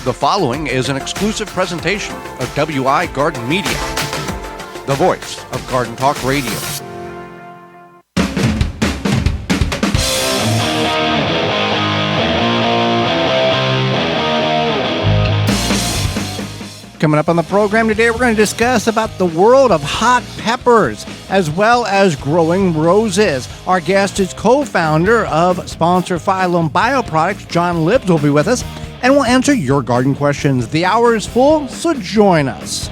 The following is an exclusive presentation of WI Garden Media, the voice of Garden Talk Radio. Coming up on the program today, we're going to discuss about the world of hot peppers, as well as growing roses. Our guest is co-founder of sponsor Phyllom Bioproducts, John Libbs, will be with us, and we'll answer your garden questions. The hour is full, so join us.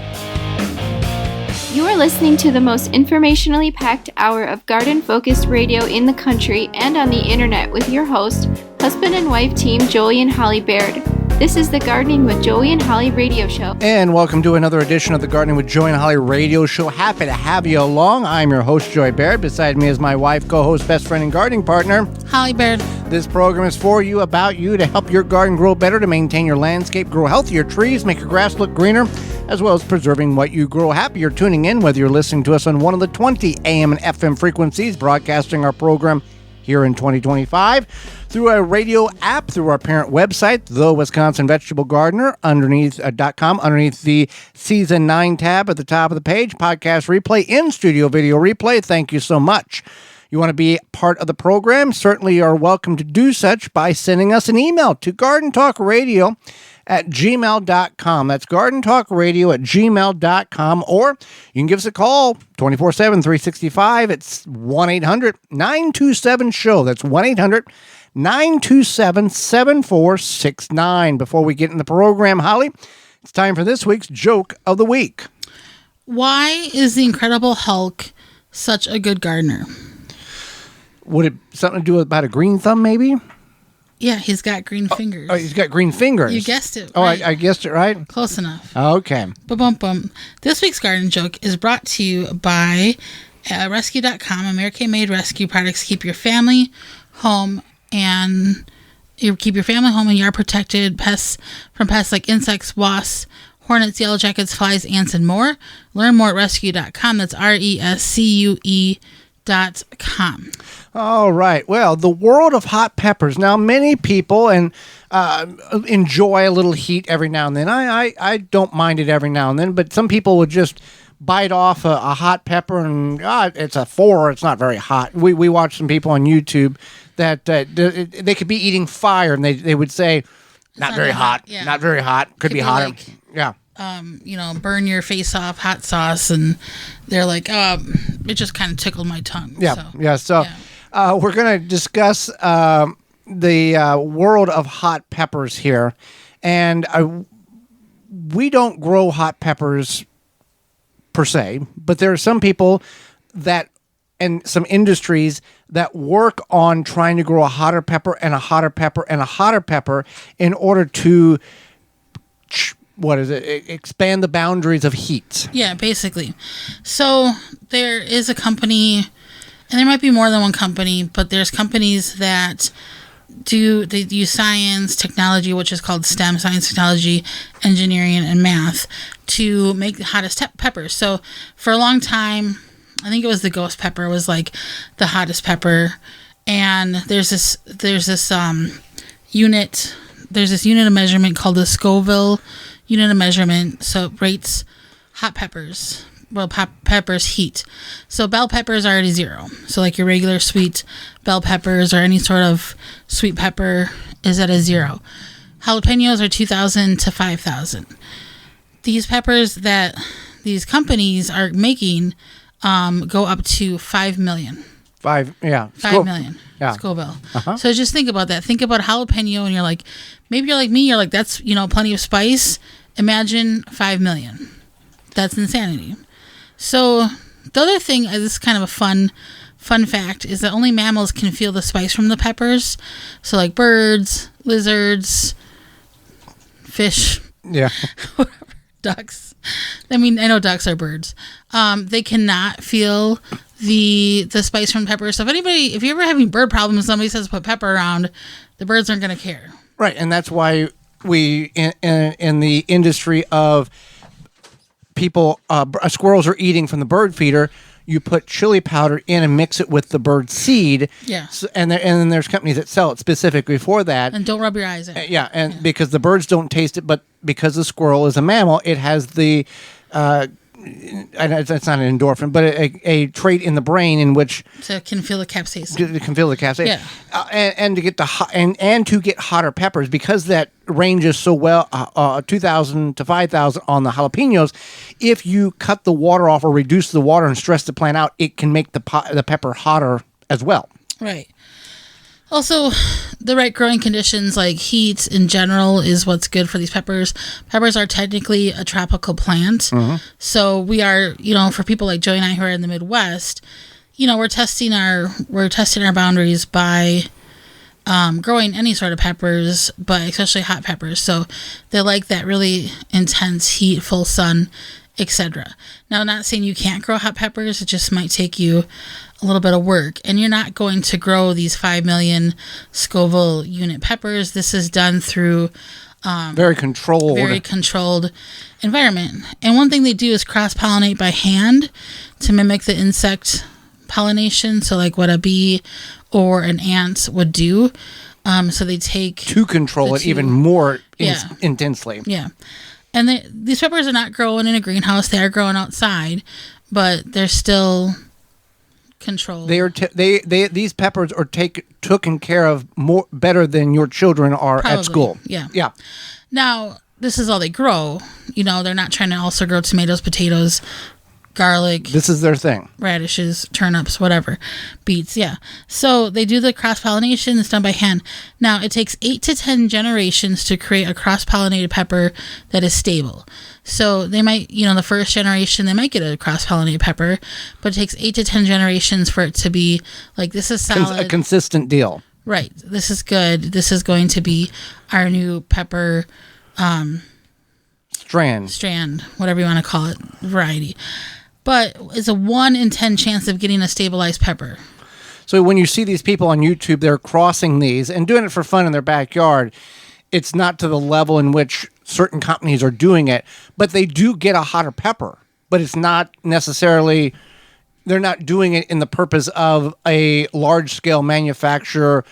You are listening to the most informationally packed hour of garden-focused radio in the country and on the internet with your host, husband and wife team Joey and Holly Baird. This is the Gardening with Joey and Holly radio show. And welcome to another edition of the Gardening with Joey and Holly radio show. Happy to have you along. I'm your host, Joey Baird. Beside me is my wife, co-host, best friend, and gardening partner, Holly Baird. This program is for you, about you, to help your garden grow better, to maintain your landscape, grow healthier trees, make your grass look greener, as well as preserving what you grow. Happy you're tuning in, whether you're listening to us on one of the 20 AM and FM frequencies, broadcasting our program here in 2025, through a radio app, through our parent website, The Wisconsin Vegetable Gardener, .com, underneath the Season 9 tab at the top of the page, podcast replay, in-studio video replay. Thank you so much. You want to be part of the program? Certainly you are welcome to do such by sending us an email to gardentalkradio@gmail.com. That's gardentalkradio@gmail.com, or you can give us a call 24/7, 365. It's 1-800-927-SHOW. That's 1-800-927-7469. Before we get in the program, Holly, it's time for this week's joke of the week. Why is the Incredible Hulk such a good gardener? Would it something to do about a green thumb, maybe? Yeah, he's got green fingers. Oh, he's got green fingers. You guessed it. Oh, right. I guessed it right? Close enough. Okay. Bum. This week's garden joke is brought to you by rescue.com. American-made rescue products keep your family home and yard protected from pests like insects, wasps, hornets, yellow jackets, flies, ants, and more. Learn more at rescue.com. That's rescue.com. All right. Well, the world of hot peppers. Now, many people enjoy a little heat every now and then. I don't mind it every now and then, but some people would just bite off a hot pepper and it's a 4. It's not very hot. We watch some people on YouTube that they could be eating fire and they would say, not very hot. Yeah. Not very hot. Could be hotter. Like, yeah. Burn your face off, hot sauce, and they're like, it just kind of tickled my tongue. Yeah. So we're going to discuss the world of hot peppers here. And we don't grow hot peppers per se, but there are some people and some industries that work on trying to grow a hotter pepper and a hotter pepper and a hotter pepper in order to expand the boundaries of heat. Yeah, basically. So there is a company, and there might be more than one company, but there's companies that they use science, technology, which is called STEM, science, technology, engineering, and math, to make the hottest peppers. So for a long time, I think it was the ghost pepper was like the hottest pepper. And there's this unit of measurement called the Scoville unit of measurement. So it rates hot peppers. Well, peppers heat. So bell peppers are already 0. So like your regular sweet bell peppers or any sort of sweet pepper is at a 0. Jalapenos are 2,000 to 5,000. These peppers that these companies are making go up to 5 million. 5 million. Yeah. Scoville. Uh-huh. So just think about that. Think about jalapeno, and you're like, maybe you're like me. You're like, that's plenty of spice. Imagine 5 million. That's insanity. So the other thing, this is kind of a fun fact, is that only mammals can feel the spice from the peppers. So like birds, lizards, fish. Yeah. Ducks. I mean, I know ducks are birds. They cannot feel the spice from pepper. So if you're ever having bird problems, somebody says put pepper around, the birds aren't going to care. Right, and that's why we in the industry of people, squirrels are eating from the bird feeder. you put chili powder in and mix it with the bird seed. Yeah. So, and then there's companies that sell it specifically for that. And don't rub your eyes in. Because the birds don't taste it, but because the squirrel is a mammal, it has the it's not an endorphin, but a trait in the brain in which so it can feel the capsaicin. It can feel the capsaicin. Yeah. And to get and to get hotter peppers, because that ranges so well, 2,000 to 5,000 on the jalapenos. If you cut the water off or reduce the water and stress the plant out, it can make the pepper hotter as well. Right. Also, the right growing conditions, like heat in general, is what's good for these peppers. Peppers are technically a tropical plant. So we are, for people like Joey and I who are in the Midwest, we're testing our boundaries by growing any sort of peppers, but especially hot peppers. So they like that really intense heat, full sun, etc. Now, not saying you can't grow hot peppers. It just might take you a little bit of work, and you're not going to grow these 5 million Scoville unit peppers. This is done through very controlled environment. And one thing they do is cross-pollinate by hand to mimic the insect pollination. So like what a bee or an ant would do. So they take to control it even more intensely. Yeah. And these peppers are not growing in a greenhouse. They are growing outside, but they're still controlled. These peppers are taken care of better than your children are Probably. At school. Yeah. Now, this is all they grow. They're not trying to also grow tomatoes, potatoes, garlic. This is their thing. Radishes, turnips, whatever. Beets, yeah. So they do the cross-pollination. It's done by hand. Now, it takes 8 to 10 generations to create a cross-pollinated pepper that is stable. So they might, the first generation, they might get a cross-pollinated pepper, but it takes 8 to 10 generations for it to be like, this is solid. A consistent deal. Right. This is good. This is going to be our new pepper strand, whatever you want to call it, variety. But it's a 1 in 10 chance of getting a stabilized pepper. So when you see these people on YouTube, they're crossing these and doing it for fun in their backyard. It's not to the level in which certain companies are doing it, but they do get a hotter pepper. But it's not necessarily, they're not doing it in the purpose of a large-scale manufacturer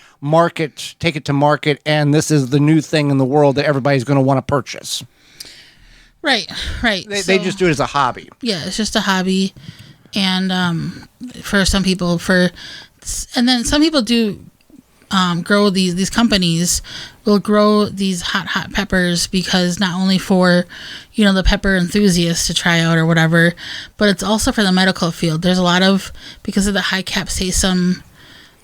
take it to market, and this is the new thing in the world that everybody's going to want to purchase. Right. They just do it as a hobby. Yeah, it's just a hobby. And for some people, and then some people do grow these companies will grow these hot peppers because not only for, the pepper enthusiasts to try out or whatever, but it's also for the medical field. There's a lot of, because of the high capsaicin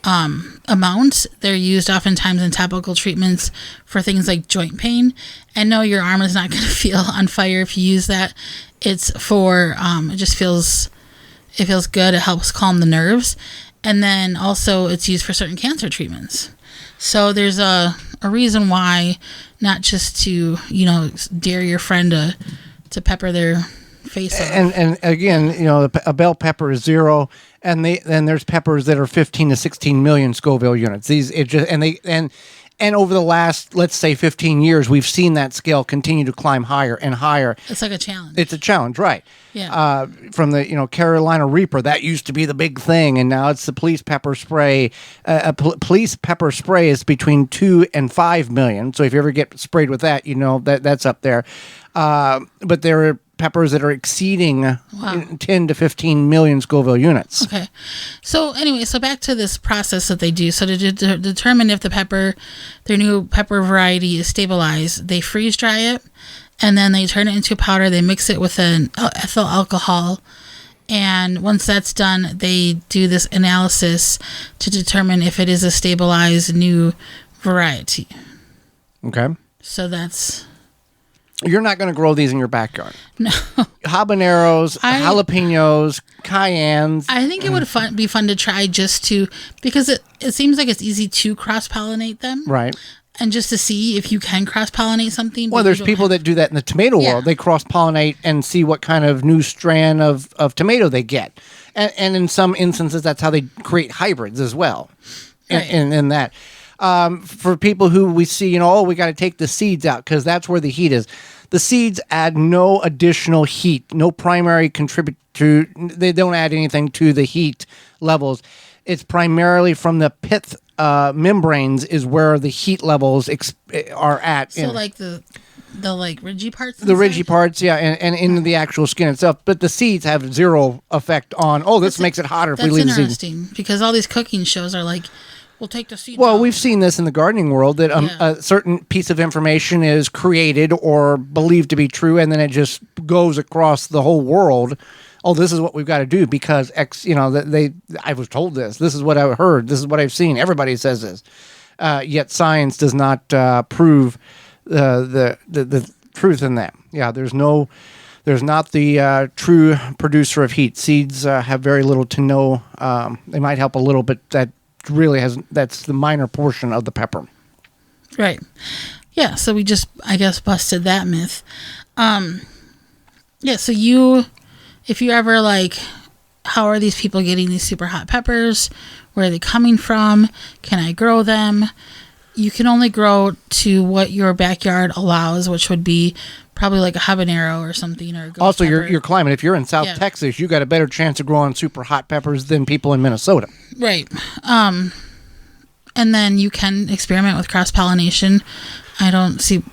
amount, they're used oftentimes in topical treatments for things like joint pain. And no, your arm is not going to feel on fire if you use that. It's for, it just feels good. It helps calm the nerves. And then also it's used for certain cancer treatments. So there's a reason why, not just to, dare your friend to pepper their face off. And again, a bell pepper is 0, and then there's peppers that are 15 to 16 million Scoville units. And over the last, let's say, 15 years, we've seen that scale continue to climb higher and higher. It's like a challenge. It's a challenge, right? Yeah. From the Carolina Reaper, that used to be the big thing, and now it's the police pepper spray. Police pepper spray is between 2 and 5 million. So if you ever get sprayed with that, that's up there. But there are peppers that are exceeding 10 to 15 million Scoville units. Okay. So anyway, back to this process that they do. So to determine if their new pepper variety is stabilized, they freeze dry it, and then they turn it into powder. They mix it with an ethyl alcohol. And once that's done, they do this analysis to determine if it is a stabilized new variety. Okay. So that's... You're not going to grow these in your backyard. No. Habaneros, jalapenos, cayennes. I think it would be fun to try because it seems like it's easy to cross-pollinate them. Right. And just to see if you can cross-pollinate something. Well, there's people that do that in the tomato world. They cross-pollinate and see what kind of new strand of tomato they get. And in some instances, that's how they create hybrids as well. Right. In that. For people who we see, we got to take the seeds out because that's where the heat is. The seeds add no additional heat, no primary contributor. They don't add anything to the heat levels. It's primarily from the pith membranes is where the heat levels are at. So like the ridgy parts? The ridgy parts, yeah, and in the actual skin itself. But the seeds have zero effect on, this makes it hotter if we leave the seeds. That's interesting, because all these cooking shows are like, we'll take the seeds Well, out. we've seen this in the gardening world, that a certain piece of information is created or believed to be true, and then it just goes across the whole world. Oh, this is what we've got to do because I was told this. This is what I heard. This is what I've seen. Everybody says this. Yet science does not prove the truth in that. Yeah, there's not the true producer of heat. Seeds have very little to no. They might help a little, but that's the minor portion of the pepper. Right. Yeah. So we just, I guess, busted that myth. Yeah. So if you ever how are these people getting these super hot peppers? Where are they coming from? Can I grow them? You can only grow to what your backyard allows, which would be probably like a habanero or something. Or also, your climate. If you're in South Texas, you got a better chance of growing super hot peppers than people in Minnesota. Right. And then you can experiment with cross-pollination. I don't see.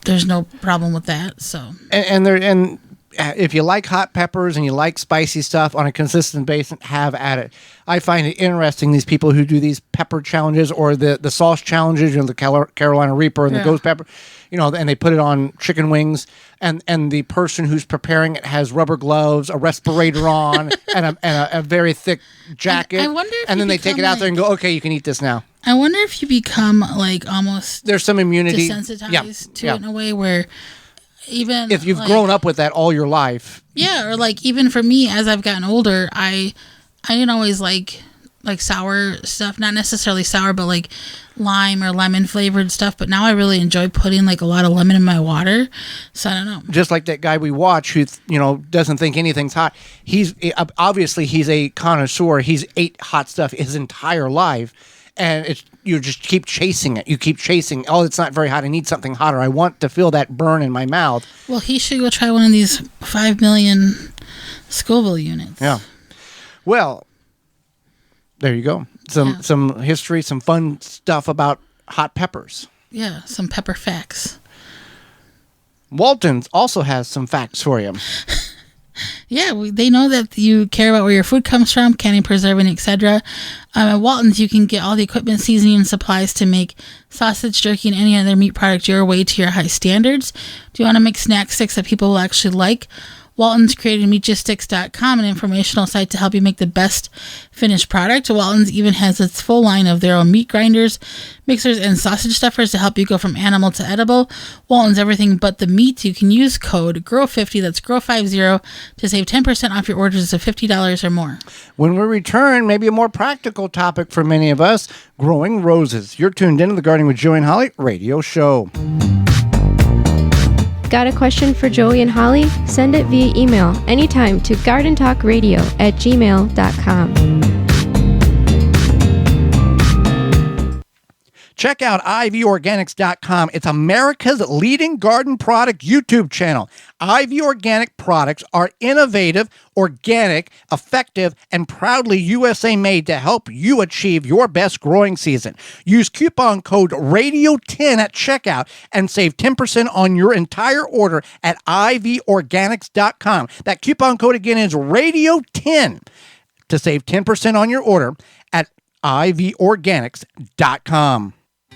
There's no problem with that. So. And if you like hot peppers and you like spicy stuff on a consistent basis, have at it. I find it interesting, these people who do these pepper challenges or the sauce challenges, the Carolina Reaper and the ghost pepper, and they put it on chicken wings, and the person who's preparing it has rubber gloves, a respirator on, and a very thick jacket. I wonder if and then they take it out there and go, okay, you can eat this now. I wonder if you become almost there's some immunity desensitized to it in a way where even if you've grown up with that all your life. Yeah, or even for me, as I've gotten older, I didn't always like sour stuff, not necessarily sour, but lime or lemon flavored stuff. But now I really enjoy putting a lot of lemon in my water. So I don't know. Just like that guy we watch who doesn't think anything's hot. He's a connoisseur. He's ate hot stuff his entire life, and you just keep chasing it. You keep chasing. Oh, it's not very hot. I need something hotter. I want to feel that burn in my mouth. Well, he should go try one of these 5 million Scoville units. Yeah. Well, there you go. Some history, some fun stuff about hot peppers. Yeah, some pepper facts. Walton's also has some facts for you. Yeah, they know that you care about where your food comes from, canning, preserving, etc. At Walton's, you can get all the equipment, seasoning, and supplies to make sausage, jerky, and any other meat product your way to your high standards. Do you want to make snack sticks that people will actually like? Walton's created MeatJustSticks.com, an informational site to help you make the best finished product. Walton's even has its full line of their own meat grinders, mixers, and sausage stuffers to help you go from animal to edible. Walton's everything but the meat. You can use code GROW50, that's GROW50, to save 10% off your orders of $50 or more. When we return, maybe a more practical topic for many of us, growing roses. You're tuned into the Gardening with Joey and Holly radio show. Got a question for Joey and Holly? Send it via email anytime to gardentalkradio@gmail.com. Check out ivorganics.com. It's America's leading garden product YouTube channel. IV Organic products are innovative, organic, effective, and proudly USA made to help you achieve your best growing season. Use coupon code RADIO10 at checkout and save 10% on your entire order at ivorganics.com. That coupon code again is RADIO10 to save 10% on your order at ivorganics.com.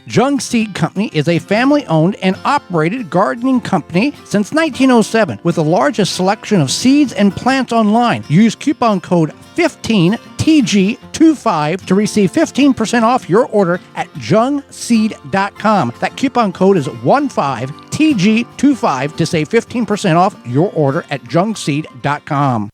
Jung Seed Company is a family-owned and operated gardening company since 1907 with the largest selection of seeds and plants online. Use coupon code 15TG25 to receive 15% off your order at jungseed.com. That coupon code is 15TG25 to save 15% off your order at jungseed.com.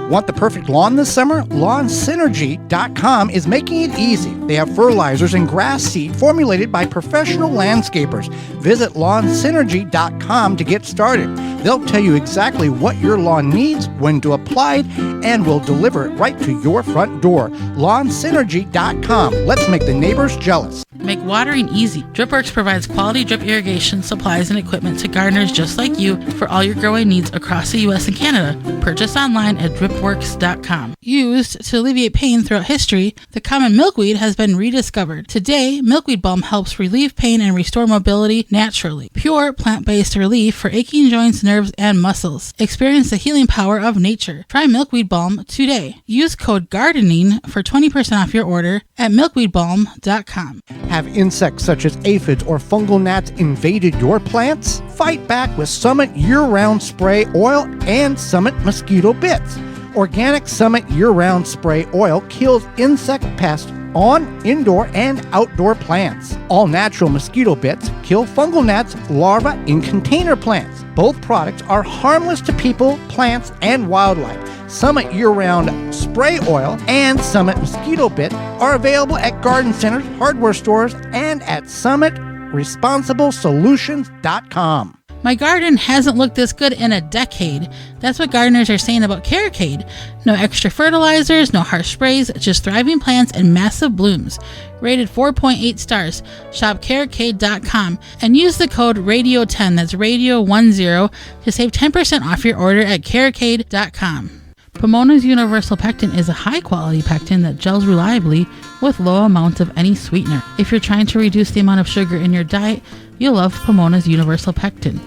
Want the perfect lawn this summer? LawnSynergy.com is making it easy. They have fertilizers and grass seed formulated by professional landscapers. Visit LawnSynergy.com to get started. They'll tell you exactly what your lawn needs, when to apply it, and will deliver it right to your front door. LawnSynergy.com. Let's make the neighbors jealous. make watering easy. DripWorks provides quality drip irrigation supplies and equipment to gardeners just like you for all your growing needs across the U.S. and Canada. Purchase online at dripworks.com. Used to alleviate pain throughout history, the common milkweed has been rediscovered. Today, milkweed balm helps relieve pain and restore mobility naturally. Pure plant-based relief for aching joints, nerves, and muscles. Experience the healing power of nature. Try milkweed balm today. Use code GARDENING for 20% off your order at milkweedbalm.com. Have insects such as aphids or fungal gnats invaded your plants? Fight back with Summit Year-Round Spray Oil and Summit Mosquito Bits. Organic Summit Year-Round Spray Oil kills insect pests on indoor and outdoor plants. All natural mosquito bits kill fungal gnats larvae in container plants. Both products are harmless to people, plants, and wildlife. Summit Year-Round Spray Oil and Summit Mosquito Bit are available at garden centers, hardware stores, and at SummitResponsibleSolutions.com. My garden hasn't looked this good in a decade. That's what gardeners are saying about Carricade. No extra fertilizers, no harsh sprays, just thriving plants and massive blooms. Rated 4.8 stars. Shop Carricade.com and use the code RADIO10, that's Radio10, to save 10% off your order at Carricade.com. Pomona's Universal Pectin is a high-quality pectin that gels reliably with low amounts of any sweetener. If you're trying to reduce the amount of sugar in your diet, you'll love Pomona's Universal Pectin.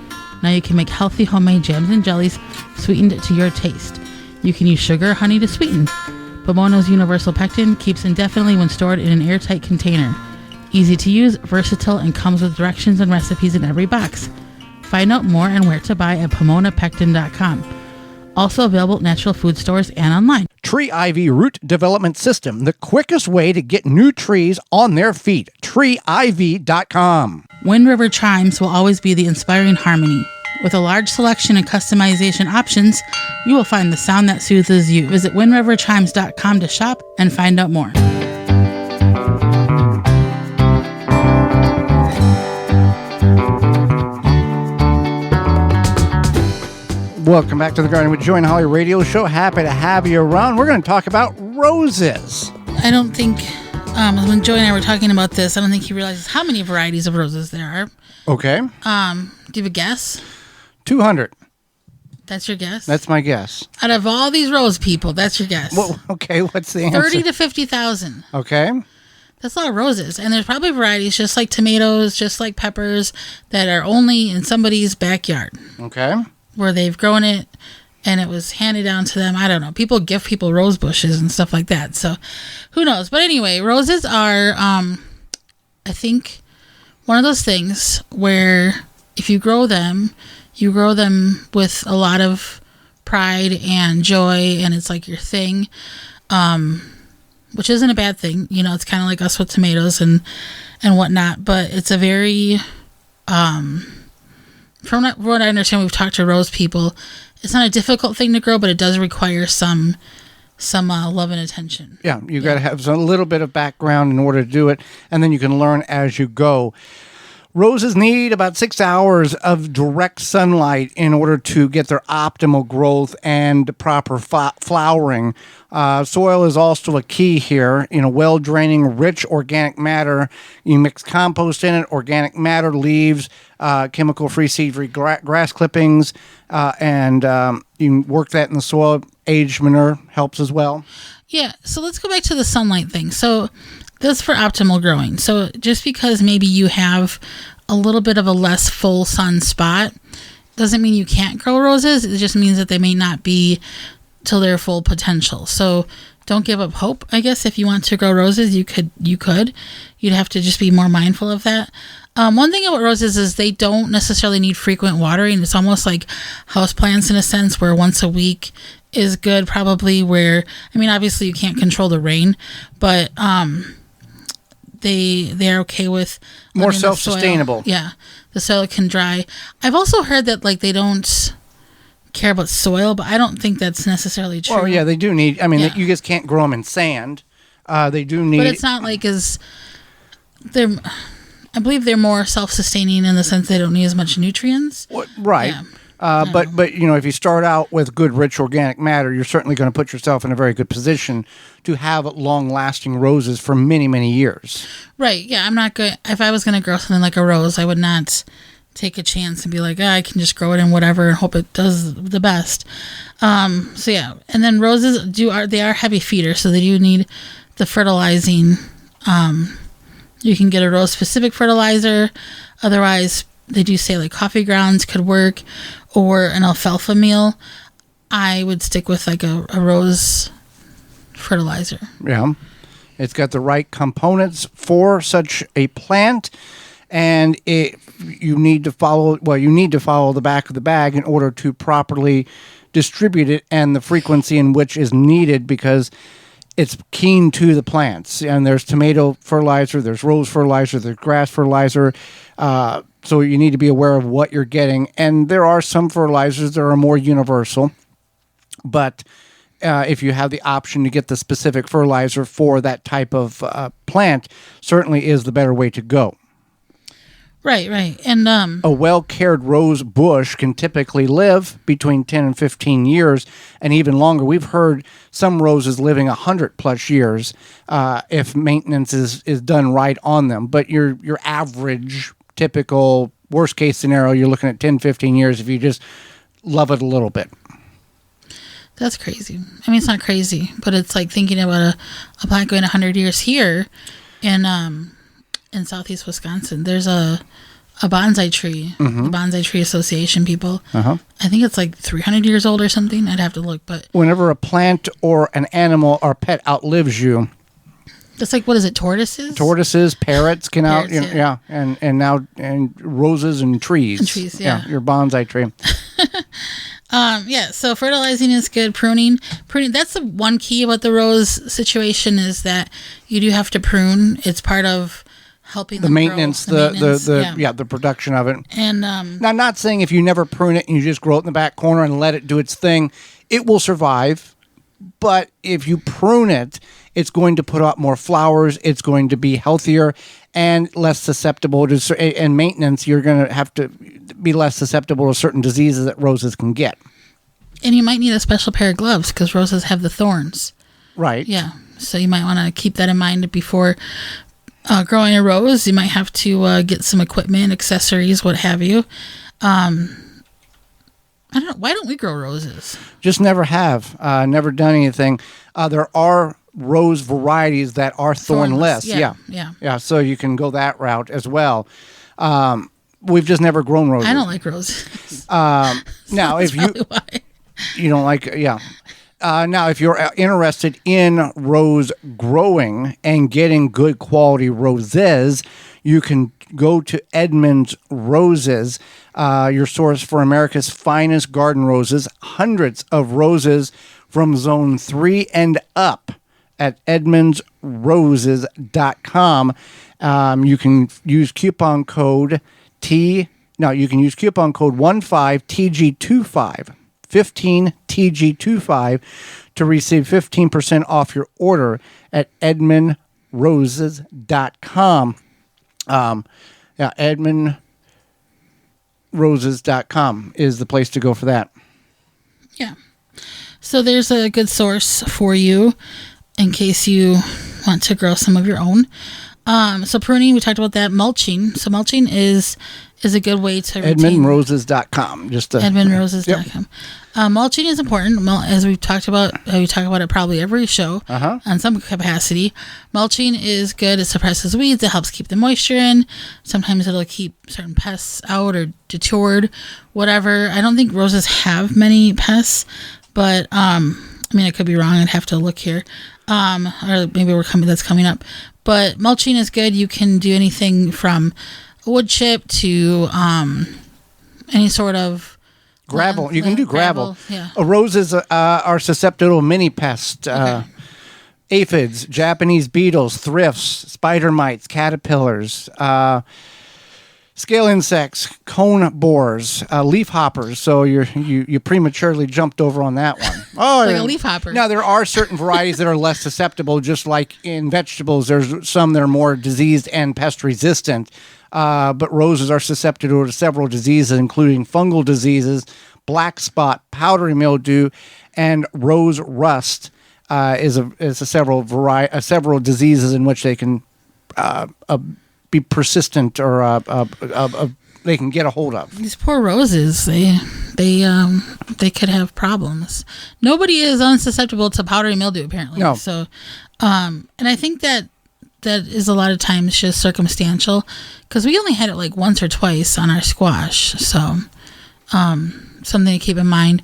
Now you can make healthy homemade jams and jellies sweetened to your taste. You can use sugar or honey to sweeten. Pomona's Universal Pectin keeps indefinitely when stored in an airtight container. Easy to use, versatile, and comes with directions and recipes in every box. Find out more and where to buy at PomonaPectin.com. Also available at natural food stores and online. Tree Ivy Root Development System, the quickest way to get new trees on their feet. TreeIvy.com. Wind River Chimes will always be the inspiring harmony. With a large selection and customization options, you will find the sound that soothes you. Visit windriverchimes.com to shop and find out more. Welcome back to the Garden with Joy and Holly radio show. Happy to have you around. We're going to talk about roses. I don't think, when Joy and I were talking about this, I don't think he realizes how many varieties of roses there are. Okay. Do you have a guess? 200. That's your guess? That's my guess. Out of all these rose people, that's your guess. Well, okay, what's the answer? 30 to 50,000. Okay. That's a lot of roses. And there's probably varieties just like tomatoes, just like peppers, that are only in somebody's backyard. Okay. Where they've grown it and it was handed down to them. I don't know. People give people rose bushes and stuff like that. So who knows? But anyway, roses are, I think, one of those things where if you grow them with a lot of pride and joy, and it's like your thing, which isn't a bad thing. You know, it's kind of like us with tomatoes and whatnot, but it's a very, from what I understand, we've talked to rose people, it's not a difficult thing to grow, but it does require some love and attention. Yeah, you got to have a little bit of background in order to do it, and then you can learn as you go. Roses need about 6 hours of direct sunlight in order to get their optimal growth and proper flowering. Soil is also a key here. You know, well-draining, rich organic matter. You mix compost in it, organic matter, leaves, chemical-free, seed-free grass clippings, and you can work that in the soil. Aged manure helps as well. Yeah, so let's go back to the sunlight thing. So that's for optimal growing. So just because maybe you have a little bit of a less full sun spot doesn't mean you can't grow roses. It just means that they may not be till their full potential. So don't give up hope. I guess if you want to grow roses, you could. You'd have to just be more mindful of that. One thing about roses is they don't necessarily need frequent watering. It's almost like houseplants in a sense, where once a week is good, probably. Where, I mean, obviously you can't control the rain, but they're okay with more self-sustainable. Yeah, the soil can dry. I've also heard that like they don't care about soil, but I don't think that's necessarily true. Well, yeah, they do need. I mean, you just can't grow them in sand. They do need. But it's not like they're. I believe they're more self-sustaining in the sense they don't need as much nutrients. Right. But you know, if you start out with good, rich organic matter, you're certainly going to put yourself in a very good position to have long-lasting roses for many, many years. Right. Yeah, I'm not good. If I was going to grow something like a rose, I would not take a chance and be like, I can just grow it in whatever and hope it does the best. So yeah, and then roses they are heavy feeders, so they do need the fertilizing. You can get a rose-specific fertilizer. Otherwise, they do say like coffee grounds could work, or an alfalfa meal. I would stick with like a rose fertilizer. Yeah, it's got the right components for such a plant, and you need to follow the back of the bag in order to properly distribute it and the frequency in which is needed, because it's keen to the plants. And there's tomato fertilizer, there's rose fertilizer, there's grass fertilizer. So you need to be aware of what you're getting. And there are some fertilizers that are more universal, but if you have the option to get the specific fertilizer for that type of plant, certainly is the better way to go. Right. And a well-cared rose bush can typically live between 10 and 15 years, and even longer. We've heard some roses living 100+ years if maintenance is done right on them. But your average, typical, worst-case scenario, you're looking at 10, 15 years if you just love it a little bit. That's crazy. I mean, it's not crazy, but it's like thinking about a plant going 100 years here in southeast Wisconsin. There's a bonsai tree, the Bonsai Tree Association people. I think it's like 300 years old or something. I'd have to look, but whenever a plant or an animal or pet outlives you, it's like, what is it? Tortoises, parrots can Parrots, yeah, and roses and trees. Yeah. Your bonsai tree. So fertilizing is good. Pruning, that's the one key about the rose situation, is that you do have to prune. It's part of helping the them maintenance, grow. the production of it. And now, I'm not saying if you never prune it and you just grow it in the back corner and let it do its thing, it will survive. But if you prune it, it's going to put out more flowers. It's going to be healthier and less susceptible to. And maintenance, you're going to have to be less susceptible to certain diseases that roses can get. And you might need a special pair of gloves because roses have the thorns. Right. Yeah. So you might want to keep that in mind before growing a rose. You might have to get some equipment, accessories, what have you. I don't know. Why don't we grow roses? Just never have. Never done anything. There are rose varieties that are thornless. Yeah. So you can go that route as well. We've just never grown roses. I don't like roses. Now, if you don't like, now, if you're interested in rose growing and getting good quality roses, you can go to Edmund's Roses, your source for America's finest garden roses. Hundreds of roses from Zone 3 and up at edmundsroses.com. You can use coupon code you can use coupon code 15TG25. 15TG25 to receive 15% off your order at edmundsroses.com. edmundsroses.com is the place to go for that. Yeah. So there's a good source for you in case you want to grow some of your own. So pruning, we talked about that. Mulching. So mulching is a good way to edmundsroses.com. edmundsroses.com. Mulching is important. As we've talked about, we talk about it probably every show on some capacity. Mulching is good. It suppresses weeds. It helps keep the moisture in. Sometimes it'll keep certain pests out or detoured, whatever. I don't think roses have many pests, but I mean, I could be wrong. I'd have to look here. Or maybe that's coming up. But mulching is good. You can do anything from wood chip to any sort of gravel. You can do gravel. Yeah. Roses are susceptible to many pests. Aphids, Japanese beetles, thrifts, spider mites, caterpillars, scale insects, cone borers, leaf hoppers. So you prematurely jumped over on that one. Oh, like a leaf hopper. Now, there are certain varieties that are less susceptible, just like in vegetables. There's some that are more diseased and pest resistant. But roses are susceptible to several diseases, including fungal diseases, black spot, powdery mildew, and rose rust is several diseases in which they can be persistent or they can get a hold of. These poor roses, they could have problems. Nobody is unsusceptible to powdery mildew, apparently. No. So, and I think that is a lot of times just circumstantial, because we only had it like once or twice on our squash. So, something to keep in mind.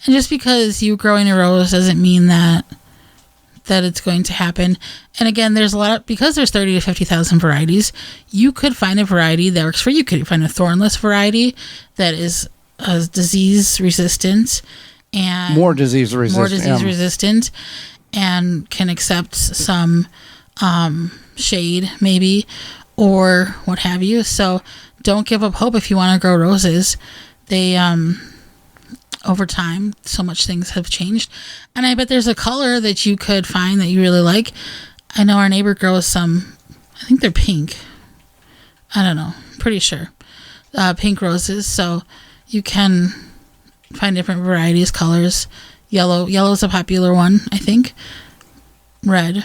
And just because you growing a rose doesn't mean that it's going to happen. And again, there's because there's 30 to 50,000 varieties, you could find a variety that works for you. You could find a thornless variety that is disease resistant and more disease resistant and can accept some shade maybe or what have you. So don't give up hope if you want to grow roses. They over time, so much things have changed. And I bet there's a color that you could find that you really like. I know our neighbor grows some, I think they're pink. I don't know, pretty sure. Pink roses. So you can find different varieties, colors. Yellow's a popular one, I think. Red,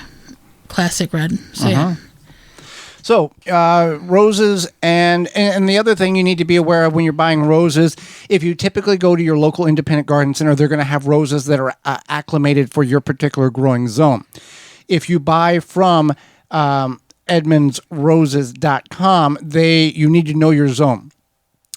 classic red. So yeah. So, roses, and the other thing you need to be aware of when you're buying roses, if you typically go to your local independent garden center, they're going to have roses that are acclimated for your particular growing zone. If you buy from edmondsroses.com, you need to know your zone.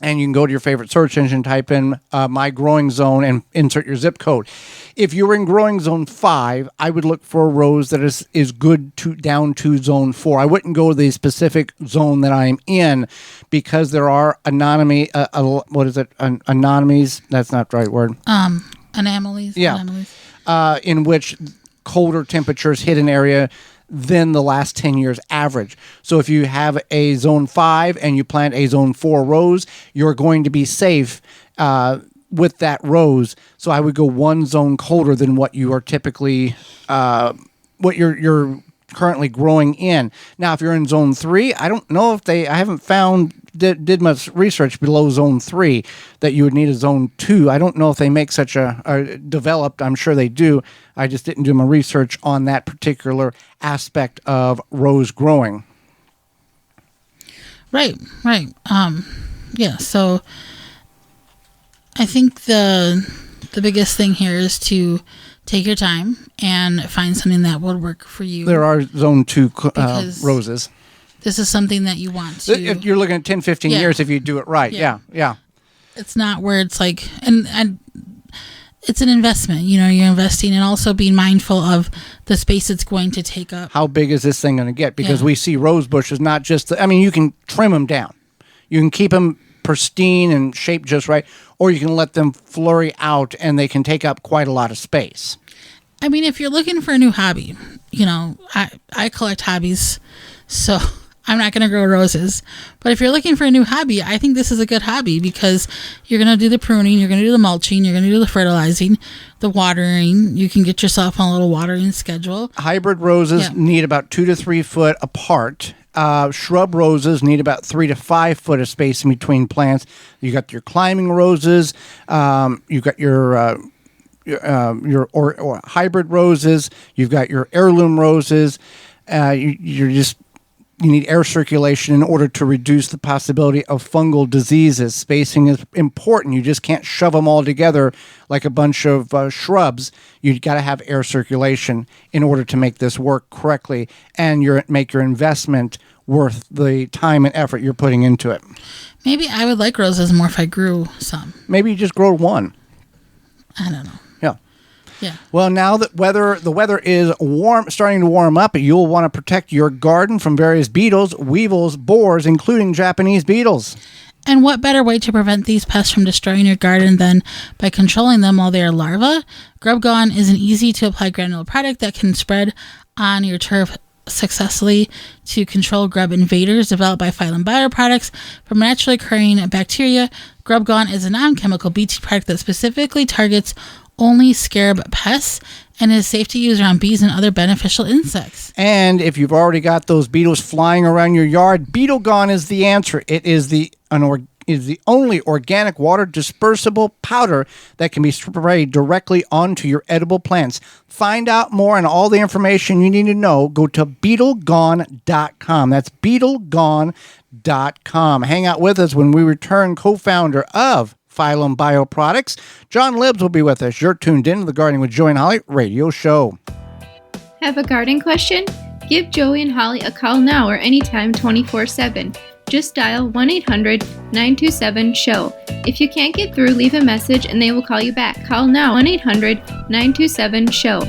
And you can go to your favorite search engine, type in my growing zone, and insert your zip code. If you're in growing zone 5, I would look for a rose that is good down to zone 4. I wouldn't go to the specific zone that I'm in, because there are anomalies. That's not the right word. Anomalies. Yeah. Anomalies. In which colder temperatures hit an area than the last 10 years average. So if you have a zone 5 and you plant a zone 4 rose, you're going to be safe with that rose. So I would go one zone colder than what you are typically, what you're currently growing in. Now, if you're in zone 3, I don't know if I haven't found, did much research below zone 3 that you would need a zone 2. I don't know if they make such a developed. I'm sure they do. I just didn't do my research on that particular aspect of rose growing. Right. Yeah. So I think the biggest thing here is to take your time and find something that would work for you. There are zone 2 roses. This is something that you want to... If you're looking at 10, 15 years if you do it right. Yeah. It's not where it's like... And it's an investment. You're investing, and also being mindful of the space it's going to take up. How big is this thing going to get? Because we see rose bushes, not just... you can trim them down. You can keep them pristine and shaped just right, or you can let them flurry out, and they can take up quite a lot of space. If you're looking for a new hobby, I collect hobbies, so I'm not going to grow roses. But if you're looking for a new hobby, I think this is a good hobby, because you're going to do the pruning, you're going to do the mulching, you're going to do the fertilizing, the watering. You can get yourself on a little watering schedule. Hybrid roses need about 2 to 3 foot apart. Shrub roses need about 3 to 5 foot of space in between plants. You got your climbing roses. You got your hybrid roses. You've got your heirloom roses. You need air circulation in order to reduce the possibility of fungal diseases. Spacing is important. You just can't shove them all together like a bunch of shrubs. You've got to have air circulation in order to make this work correctly and make your investment worth the time and effort you're putting into it. Maybe I would like roses more if I grew some. Maybe you just grow one. I don't know. Yeah. Well, now that the weather is starting to warm up, you'll want to protect your garden from various beetles, weevils, borers, including Japanese beetles. And what better way to prevent these pests from destroying your garden than by controlling them while they are larvae? Grub Gone is an easy-to-apply granular product that can spread on your turf successfully to control grub invaders, developed by Phyllom Bioproducts from naturally occurring bacteria. Grub Gone is a non-chemical BT product that specifically targets only scarab pests and is safe to use around bees and other beneficial insects. And if you've already got those beetles flying around your yard, Beetle Gone is the answer. It is an is the only organic water dispersible powder that can be sprayed directly onto your edible plants. Find out more and all the information you need to know. Go to BeetleGone.com. That's BeetleGone.com. Hang out with us when we return. Co-founder of Phyllom Bioproducts, John Libbs, will be with us. You're tuned in to the Gardening with Joey and Holly radio show. Have a garden question? Give Joey and Holly a call now or anytime 24/7. Just dial 1-800-927-SHOW. If you can't get through, leave a message and they will call you back. Call now 1-800-927-SHOW.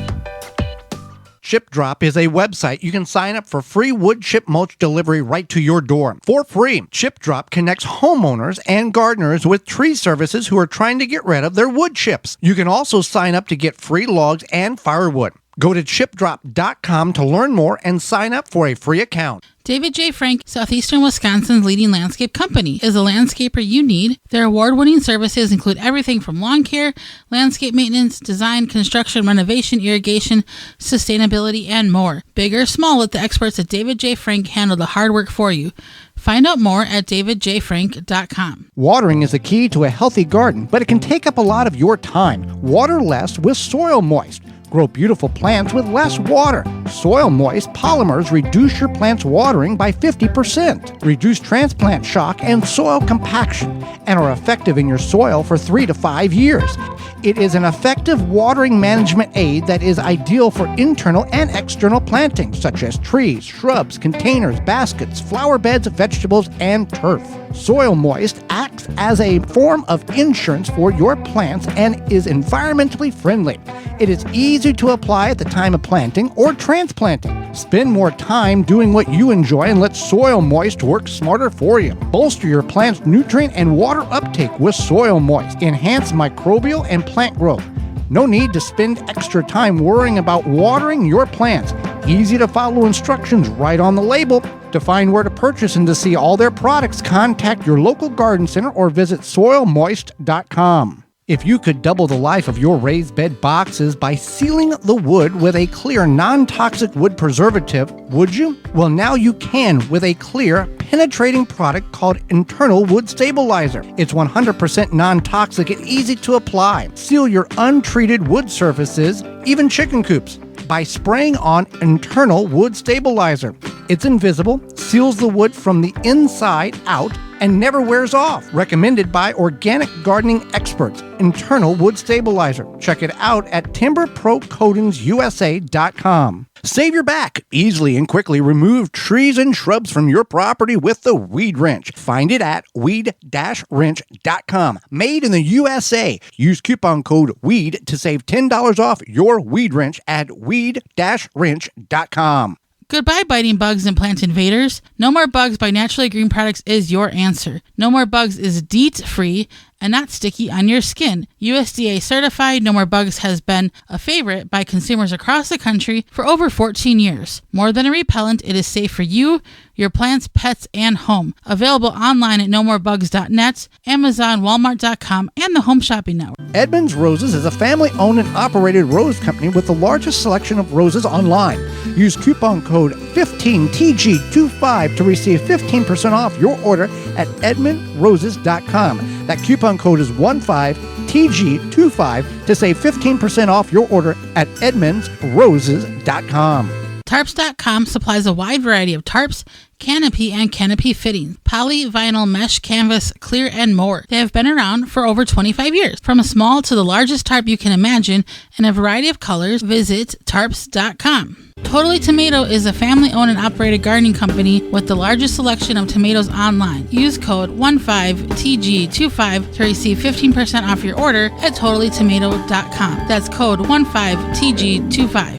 Chip Drop is a website you can sign up for free wood chip mulch delivery right to your door for free. Chip Drop connects homeowners and gardeners with tree services who are trying to get rid of their wood chips. You can also sign up to get free logs and firewood. Go to chipdrop.com to learn more and sign up for a free account. David J. Frank, Southeastern Wisconsin's leading landscape company, is a landscaper you need. Their award-winning services include everything from lawn care, landscape maintenance, design, construction, renovation, irrigation, sustainability, and more. Big or small, let the experts at David J. Frank handle the hard work for you. Find out more at davidjfrank.com. Watering is the key to a healthy garden, but it can take up a lot of your time. Water less with Soil Moist. Grow beautiful plants with less water. Soil Moist polymers reduce your plant's watering by 50%, reduce transplant shock and soil compaction, and are effective in your soil for 3 to 5 years. It is an effective watering management aid that is ideal for internal and external plantings, such as trees, shrubs, containers, baskets, flower beds, vegetables, and turf. Soil Moist acts as a form of insurance for your plants and is environmentally friendly. It is easy to apply at the time of planting or transplanting. Spend more time doing what you enjoy and let Soil Moist work smarter for you. Bolster your plant's nutrient and water uptake with Soil Moist. Enhance microbial and plant growth. No need to spend extra time worrying about watering your plants. Easy to follow instructions right on the label. To find where to purchase and to see all their products, contact your local garden center or visit soilmoist.com. If you could double the life of your raised bed boxes by sealing the wood with a clear, non-toxic wood preservative, would you? Well, now you can with a clear, penetrating product called Internal Wood Stabilizer. It's 100% non-toxic and easy to apply. Seal your untreated wood surfaces, even chicken coops, by spraying on Internal Wood Stabilizer. It's invisible, seals the wood from the inside out, and never wears off. Recommended by organic gardening experts. Internal Wood Stabilizer. Check it out at timberprocoatingsusa.com. Save your back. Easily and quickly remove trees and shrubs from your property with the Weed Wrench. Find it at weed-wrench.com. Made in the USA. Use coupon code WEED to save $10 off your Weed Wrench at weed-wrench.com. Goodbye, biting bugs and plant invaders. No More Bugs by Naturally Green Products is your answer. No More Bugs is DEET-free and not sticky on your skin. USDA certified, No More Bugs has been a favorite by consumers across the country for over 14 years. More than a repellent, it is safe for you, your plants, pets, and home. Available online at nomorebugs.net, Amazon, Walmart.com, and the Home Shopping Network. Edmonds Roses is a family-owned and operated rose company with the largest selection of roses online. Use coupon code 15TG25 to receive 15% off your order at edmondroses.com. That coupon code is 15TG25 to save 15% off your order at edmondsroses.com. Tarps.com supplies a wide variety of tarps, canopy, and canopy fittings, poly, vinyl, mesh, canvas, clear, and more. They have been around for over 25 years. From a small to the largest tarp you can imagine in a variety of colors, visit tarps.com. Totally Tomato is a family-owned and operated gardening company with the largest selection of tomatoes online. Use code 15TG25 to receive 15% off your order at totallytomato.com. That's code 15TG25.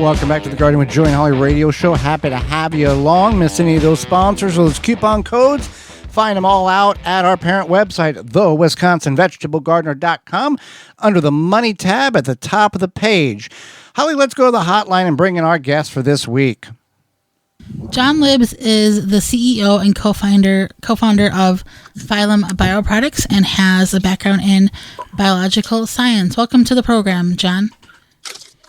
Welcome back to the Garden with Joey and Holly radio show. Happy to have you along. Miss any of those sponsors or those coupon codes? Find them all out at our parent website, thewisconsinvegetablegardener.com, under the Money tab at the top of the page. Holly, let's go to the hotline and bring in our guest for this week. John Libbs is the CEO and co-founder of Phyllom Bioproducts and has a background in biological science. Welcome to the program, John.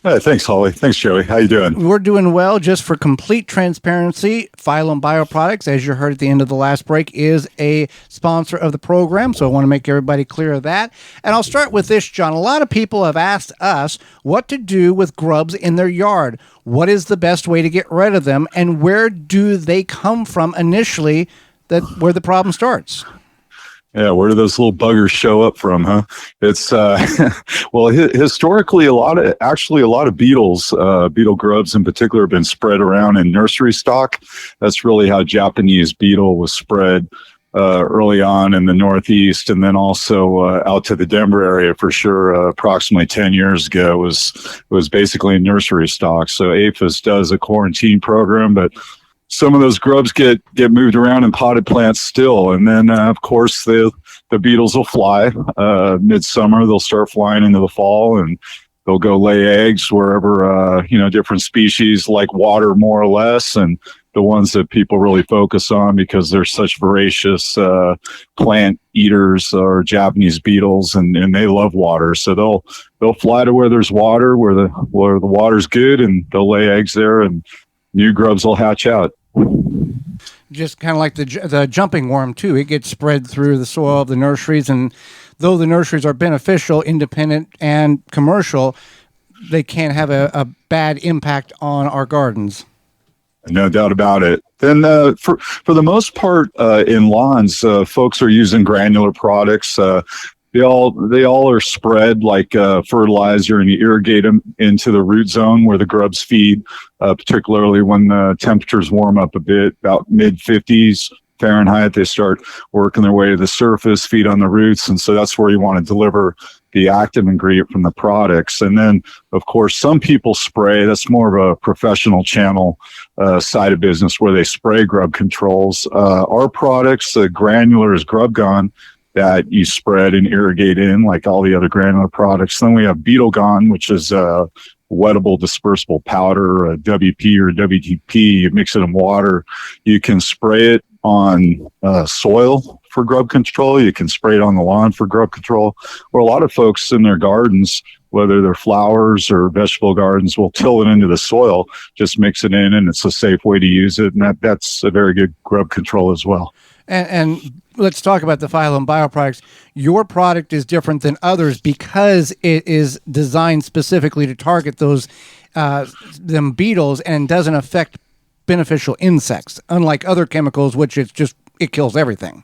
Hey, thanks, Holly. Thanks, Joey. How you doing? We're doing well. Just for complete transparency, Phyllom Bioproducts, as you heard at the end of the last break, is a sponsor of the program. So I want to make everybody clear of that. And I'll start with this, John. A lot of people have asked us what to do with grubs in their yard. What is the best way to get rid of them? And where do they come from initially, where the problem starts? Yeah, where do those little buggers show up from, huh? It's well, historically, a lot of beetles, beetle grubs in particular, have been spread around in nursery stock. That's really how Japanese beetle was spread early on in the Northeast, and then also out to the Denver area for sure. Approximately 10 years ago, it was basically in nursery stock. So APHIS does a quarantine program, but some of those grubs get moved around in potted plants still. And then, of course, the beetles will fly. Midsummer, they'll start flying into the fall, and they'll go lay eggs wherever, different species like water more or less. And the ones that people really focus on because they're such voracious plant eaters are Japanese beetles, and they love water. So they'll fly to where there's water, where the water's good, and they'll lay eggs there, and new grubs will hatch out. Just kind of like the jumping worm, too. It gets spread through the soil of the nurseries, and though the nurseries are beneficial, independent, and commercial, they can have a bad impact on our gardens. No doubt about it. Then for the most part in lawns, folks are using granular products. They all are spread like fertilizer, and you irrigate them into the root zone where the grubs feed, particularly when the temperatures warm up a bit, about mid-50s Fahrenheit. They start working their way to the surface, feed on the roots, and so that's where you want to deliver the active ingredient from the products. And then, of course, some people spray. That's more of a professional channel side of business where they spray grub controls. Our products, the granular is Grub Gone, that you spread and irrigate in like all the other granular products. Then we have Beetle Gone, which is a wettable dispersible powder, a WP or WTP. You mix it in water. You can spray it on soil for grub control. You can spray it on the lawn for grub control. Or a lot of folks in their gardens, whether they're flowers or vegetable gardens, will till it into the soil, just mix it in, and it's a safe way to use it. And that's a very good grub control as well. And let's talk about the Phyllom bioproducts. Your product is different than others because it is designed specifically to target those them beetles and doesn't affect beneficial insects, unlike other chemicals, which it kills everything.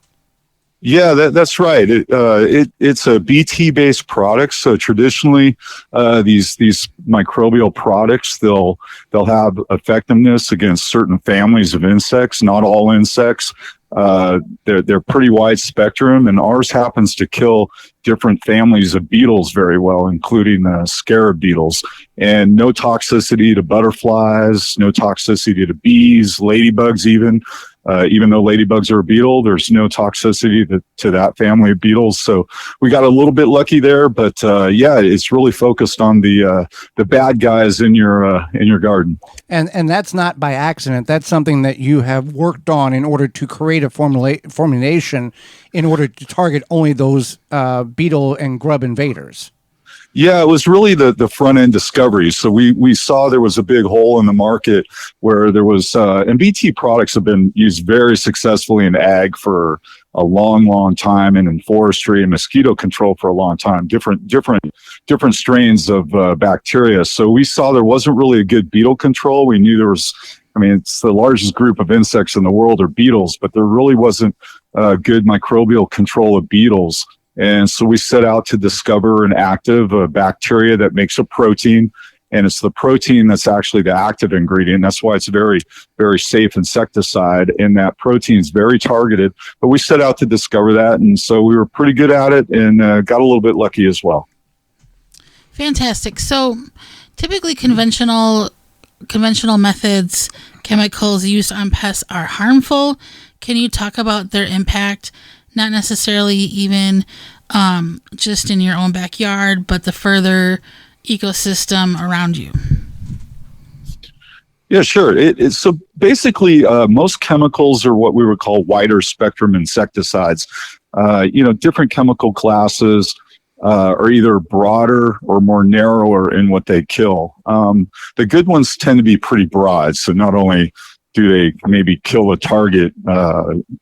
Yeah, that's right. It's a BT-based product. So traditionally, these microbial products, they'll have effectiveness against certain families of insects, not all insects. They're pretty wide spectrum, and ours happens to kill different families of beetles very well, including scarab beetles. And no toxicity to butterflies, no toxicity to bees, ladybugs even. Even though ladybugs are a beetle, there's no toxicity to that family of beetles. So we got a little bit lucky there, but yeah, it's really focused on the bad guys in your garden. And that's not by accident. That's something that you have worked on in order to create a formulation in order to target only those beetle and grub invaders. Yeah, it was really the front end discovery. So we saw there was a big hole in the market where there was, and BT products have been used very successfully in ag for a long time, and in forestry and mosquito control for a long time, different strains of bacteria. So we saw there wasn't really a good beetle control. We knew there was, it's the largest group of insects in the world are beetles, but there really wasn't good microbial control of beetles. And so we set out to discover an active bacteria that makes a protein, and it's the protein that's actually the active ingredient. That's why it's a very, very safe insecticide, and that protein is very targeted. But we set out to discover that, and so we were pretty good at it and got a little bit lucky as well. Fantastic. So typically conventional methods, chemicals used on pests are harmful. Can you talk about their impact? Not necessarily even just in your own backyard, but the further ecosystem around you. Yeah, sure. So basically, most chemicals are what we would call wider spectrum insecticides. Different chemical classes are either broader or more narrower in what they kill. The good ones tend to be pretty broad. So not only do they maybe kill a target,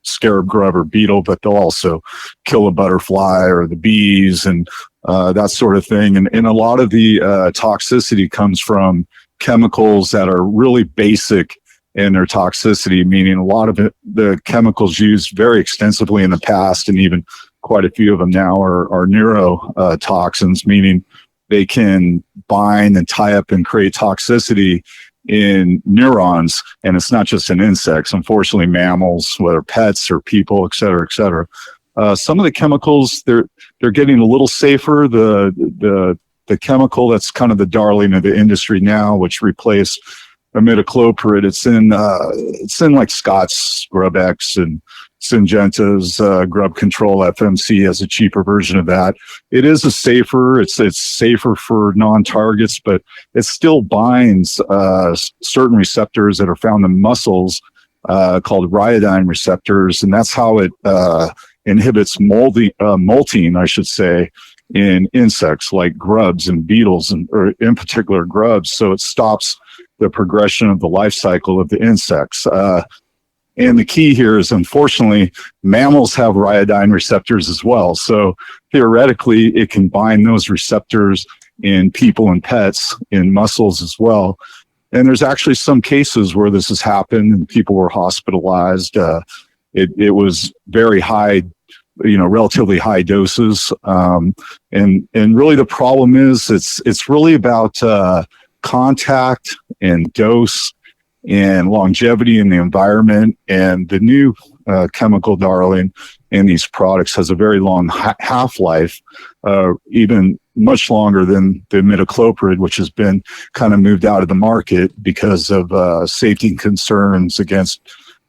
scarab, grub, or beetle, but they'll also kill a butterfly or the bees and that sort of thing. And a lot of the toxicity comes from chemicals that are really basic in their toxicity, meaning a lot of the chemicals used very extensively in the past, and even quite a few of them now are neurotoxins, meaning they can bind and tie up and create toxicity in neurons. And it's not just in insects, unfortunately, mammals, whether pets or people, et cetera, et cetera. Some of the chemicals, they're getting a little safer. The chemical that's kind of the darling of the industry now, which replaced imidacloprid, it's in like Scott's Grub X and Syngenta's Grub Control FMC as a cheaper version of that. It is it's safer for non-targets, but it still binds certain receptors that are found in muscles called rhyodine receptors, and that's how it inhibits molting, I should say, in insects like grubs and beetles, or in particular grubs. So it stops the progression of the life cycle of the insects. And the key here is, unfortunately, mammals have rhyodine receptors as well. So theoretically, it can bind those receptors in people and pets, in muscles as well. And there's actually some cases where this has happened and people were hospitalized. It was very high, relatively high doses. And really the problem is it's really about contact and dose and longevity in the environment. And the new chemical darling in these products has a very long half-life, even much longer than the imidacloprid, which has been kind of moved out of the market because of safety concerns against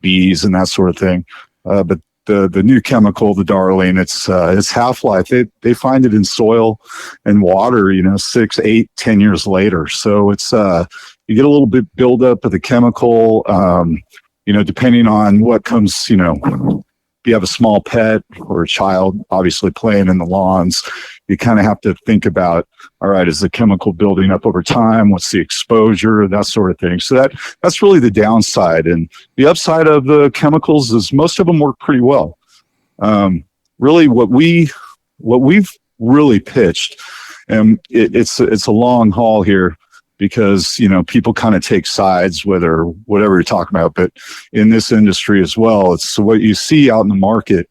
bees and that sort of thing. But the new chemical, the darling, its half-life, they find it in soil and water, 6, 8, 10 years later. So it's you get a little bit buildup of the chemical, depending on what comes, if you have a small pet or a child obviously playing in the lawns, you kind of have to think about, all right, is the chemical building up over time? What's the exposure? That sort of thing. So that's really the downside. And the upside of the chemicals is most of them work pretty well. Really what we've really pitched, and it's a long haul here, because people kind of take sides, whether whatever you're talking about, but in this industry as well, it's what you see out in the market,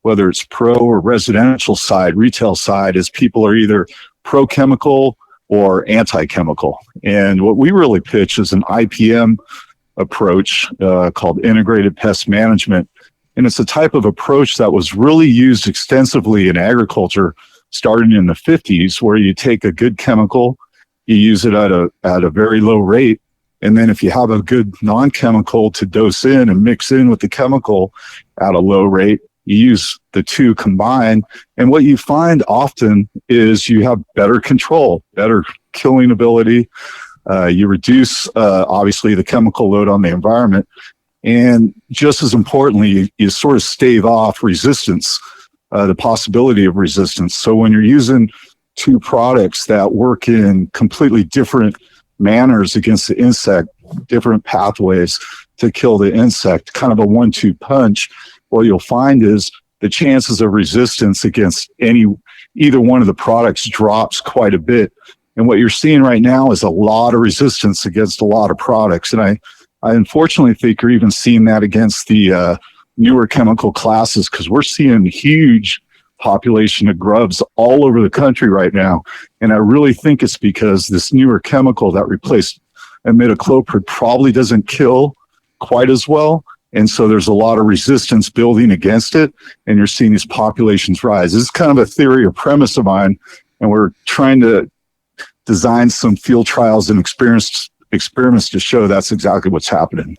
whether it's pro or residential side, retail side, is people are either pro chemical or anti-chemical. And what we really pitch is an IPM approach called integrated pest management. And it's a type of approach that was really used extensively in agriculture starting in the 50s, where you take a good chemical, you use it at a very low rate. And then if you have a good non-chemical to dose in and mix in with the chemical at a low rate, you use the two combined. And what you find often is you have better control, better killing ability. You reduce, obviously, the chemical load on the environment. And just as importantly, you sort of stave off resistance, the possibility of resistance. So when you're using two products that work in completely different manners against the insect, different pathways to kill the insect, kind of a 1-2 punch, what you'll find is the chances of resistance against either one of the products drops quite a bit. And what you're seeing right now is a lot of resistance against a lot of products. And I unfortunately think you're even seeing that against the newer chemical classes, because we're seeing huge population of grubs all over the country right now. And I really think it's because this newer chemical that replaced imidacloprid probably doesn't kill quite as well. And so there's a lot of resistance building against it, and you're seeing these populations rise. This is kind of a theory or premise of mine, and we're trying to design some field trials and experiments to show that's exactly what's happening.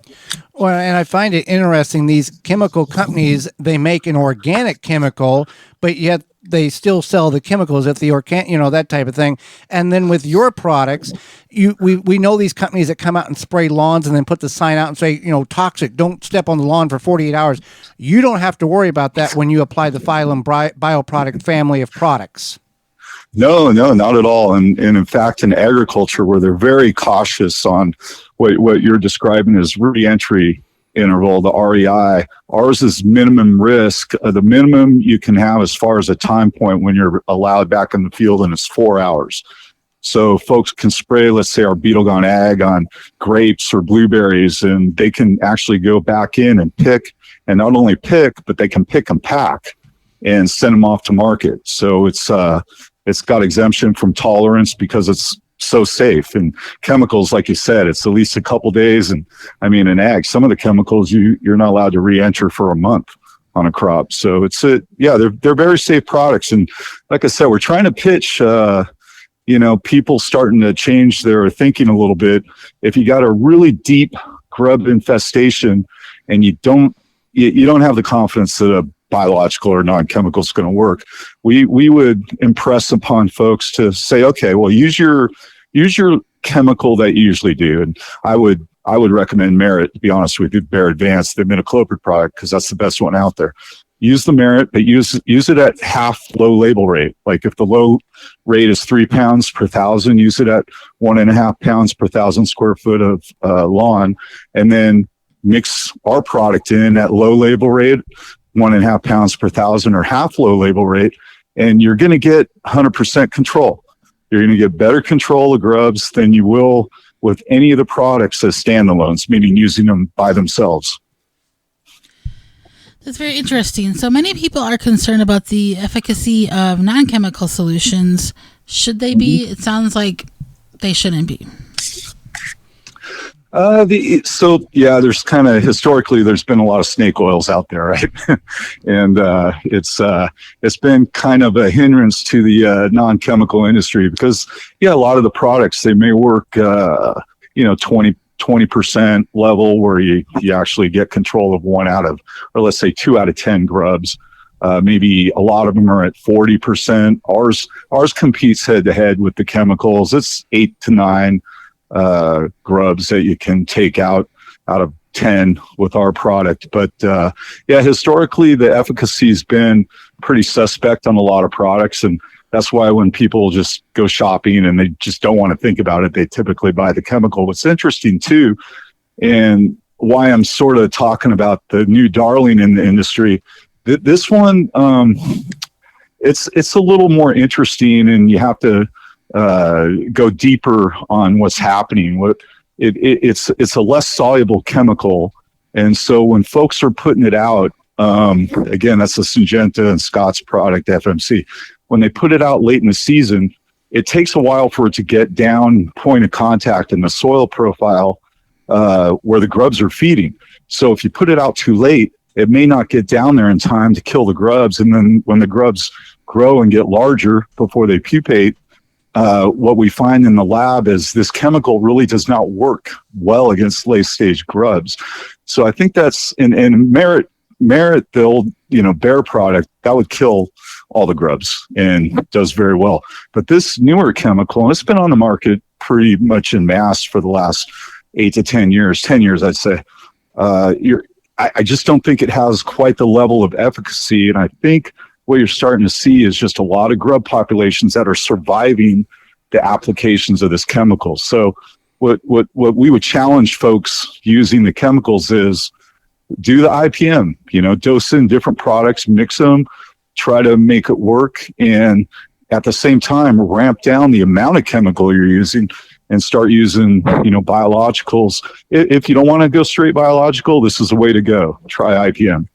Well, and I find it interesting, these chemical companies, they make an organic chemical, but yet they still sell the chemicals at the that type of thing. And then with your products, we know these companies that come out and spray lawns and then put the sign out and say, toxic, don't step on the lawn for 48 hours. You don't have to worry about that when you apply the Phyllom bioproduct family of products. No, not at all. And in fact, in agriculture, where they're very cautious on what you're describing as re-entry interval, the REI, ours is minimum risk. The minimum you can have as far as a time point when you're allowed back in the field, and it's 4 hours. So folks can spray, let's say, our Beetle Gone Ag on grapes or blueberries, and they can actually go back in and pick, and not only pick, but they can pick and pack and send them off to market. So it's got exemption from tolerance because it's so safe. And chemicals, like you said, it's at least a couple days. And I mean, in ag, some of the chemicals you're not allowed to re-enter for a month on a crop. So they're very safe products. And like I said, we're trying to pitch, people starting to change their thinking a little bit. If you got a really deep grub infestation and you don't have the confidence that a biological or non-chemical is going to work, we would impress upon folks to say, okay, well, use your chemical that you usually do. And I would recommend Merit, to be honest with you, Bayer Advanced, the imidacloprid product, because that's the best one out there. Use the Merit, but use it at half low label rate. Like if the low rate is 3 pounds per thousand, use it at 1.5 pounds per thousand square foot of lawn, and then mix our product in at low label rate, 1.5 pounds per thousand or half low label rate, and you're going to get 100% control. You're going to get better control of grubs than you will with any of the products as standalones, meaning using them by themselves. That's very interesting. So many people are concerned about the efficacy of non-chemical solutions. Should they be? It sounds like they shouldn't be. There's kind of historically there's been a lot of snake oils out there, right? And it's been kind of a hindrance to the non-chemical industry because a lot of the products, they may work 20% level where you actually get control of 1 out of, or let's say 2 out of 10 grubs. Maybe a lot of them are at 40%. Ours competes head to head with the chemicals. It's 8 to 9 grubs that you can take out of 10 with our product. But historically the efficacy has been pretty suspect on a lot of products, and that's why when people just go shopping and they just don't want to think about it, they typically buy the chemical. What's interesting too, and why I'm sort of talking about the new darling in the industry, this one, it's a little more interesting, and you have to go deeper on what's happening. It's a less soluble chemical, and so when folks are putting it out, again, that's a Syngenta and Scott's product, FMC. When they put it out late in the season, it takes a while for it to get down point of contact in the soil profile where the grubs are feeding. So if you put it out too late, it may not get down there in time to kill the grubs. And then when the grubs grow and get larger before they pupate, what we find in the lab is this chemical really does not work well against late stage grubs. So I think that's in Merit, the old Bayer product, that would kill all the grubs and does very well. But this newer chemical, and it's been on the market pretty much en masse for the last 8 to 10 years, I'd say. I just don't think it has quite the level of efficacy. And I think what you're starting to see is just a lot of grub populations that are surviving the applications of this chemical. So what we would challenge folks using the chemicals is do the IPM, dose in different products, mix them, try to make it work, and at the same time ramp down the amount of chemical you're using and start using biologicals. If you don't want to go straight biological, this is the way to go. Try IPM.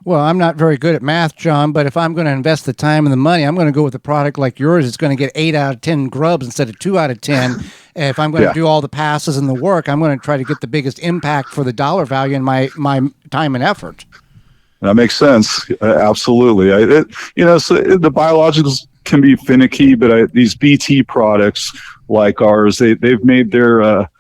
Well, I'm not very good at math, John, but if I'm going to invest the time and the money, I'm going to go with a product like yours. It's going to get 8 out of 10 grubs instead of 2 out of 10. If I'm going to do all the passes and the work, I'm going to try to get the biggest impact for the dollar value in my time and effort. That makes sense. Absolutely. So the biologicals can be finicky, but these BT products like ours, they've made their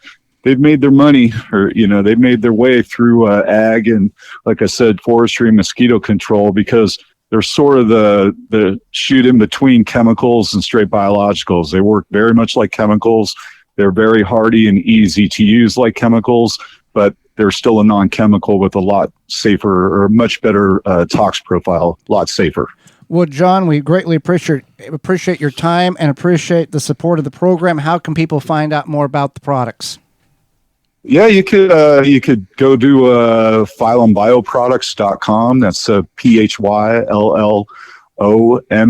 money, or they've made their way through ag and, like I said, forestry and mosquito control, because they're sort of the shoot in between chemicals and straight biologicals. They work very much like chemicals. They're very hardy and easy to use like chemicals, but they're still a non-chemical with a lot safer or much better tox profile, a lot safer. Well, John, we greatly appreciate your time and appreciate the support of the program. How can people find out more about the products? Yeah, you could go to phyllombioproducts.com. That's PHYLLOM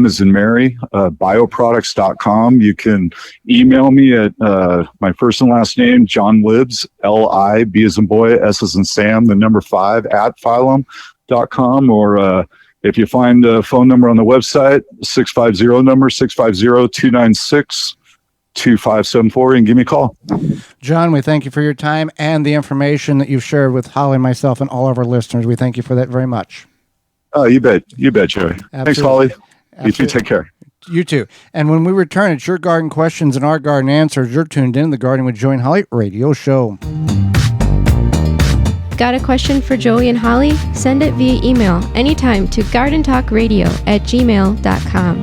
as in Mary, bioproducts.com. You can email me at my first and last name, John Libs, LIB as in boy, S as in Sam, the number 5 at phylom.com, or if you find a phone number on the website, 650-296-2574, and give me a call. John, we thank you for your time and the information that you've shared with Holly, myself, and all of our listeners. We thank you for that very much. Oh, you bet, Joey. Absolutely. Thanks, Holly. Absolutely. You too. Take care. You too. And when we return, it's your garden questions and our garden answers. You're tuned in to the Gardening with Joey and Holly radio show. Got a question for Joey and Holly? Send it via email anytime to gardentalkradio@gmail.com.